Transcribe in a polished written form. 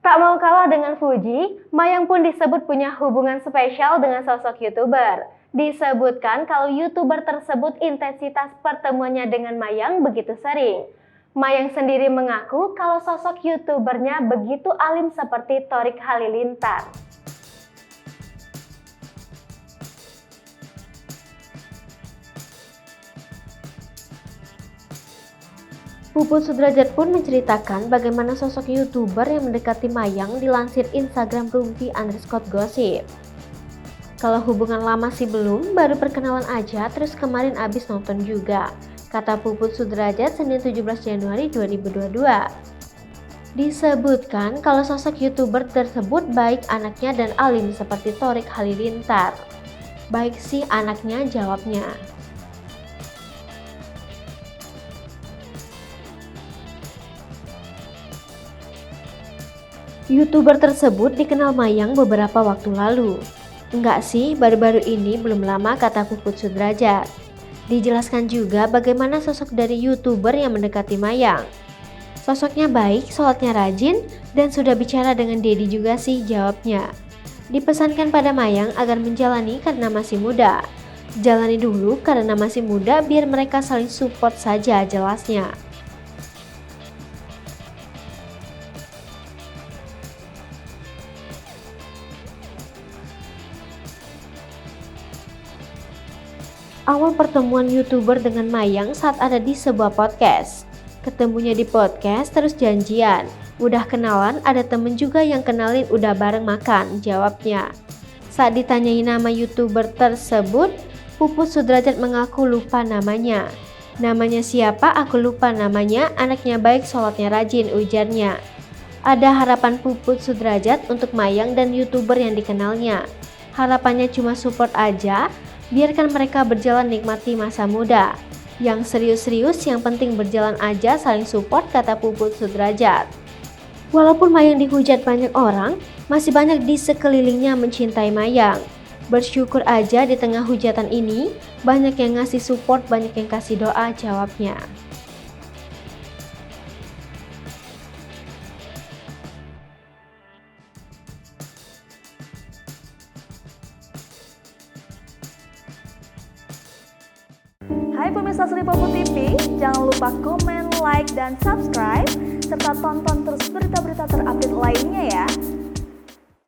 Tak mau kalah dengan Fuji, Mayang pun disebut punya hubungan spesial dengan sosok YouTuber. Disebutkan kalau YouTuber tersebut intensitas pertemuannya dengan Mayang begitu sering. Mayang sendiri mengaku kalau sosok YouTubernya begitu alim seperti Thorik Halilintar. Puput Sudrajat pun menceritakan bagaimana sosok YouTuber yang mendekati Mayang dilansir Instagram @rumpi_gossip. Kalau hubungan lama sih belum, baru perkenalan aja terus kemarin abis nonton juga, kata Puput Sudrajat Senin 17 Januari 2022. Disebutkan kalau sosok YouTuber tersebut baik anaknya dan alim seperti Thorik Halilintar. Baik sih anaknya, jawabnya. YouTuber tersebut dikenal Mayang beberapa waktu lalu. Enggak sih, baru-baru ini belum lama, kata Puput Sudrajat. Dijelaskan juga bagaimana sosok dari YouTuber yang mendekati Mayang. Sosoknya baik, sholatnya rajin, dan sudah bicara dengan Dedi juga sih, jawabnya. Dipesankan pada Mayang agar menjalani karena masih muda. Jalani dulu karena masih muda biar mereka saling support saja, jelasnya. Awal pertemuan YouTuber dengan Mayang saat ada di sebuah podcast. Ketemunya di podcast terus janjian. Udah kenalan, ada temen juga yang kenalin, udah bareng makan, jawabnya. Saat ditanyai nama YouTuber tersebut, Puput Sudrajat mengaku lupa namanya. Namanya siapa? Aku lupa namanya, anaknya baik, sholatnya rajin, ujarnya. Ada harapan Puput Sudrajat untuk Mayang dan YouTuber yang dikenalnya. Harapannya cuma support aja, biarkan mereka berjalan nikmati masa muda. Yang serius-serius yang penting berjalan aja, saling support, kata Puput Sudrajat. Walaupun Mayang dihujat banyak orang, masih banyak di sekelilingnya mencintai Mayang. Bersyukur aja di tengah hujatan ini, banyak yang ngasih support, banyak yang kasih doa, jawabnya. Hai pemirsa Sri Popo TV, jangan lupa komen, like, dan subscribe, serta tonton terus berita-berita terupdate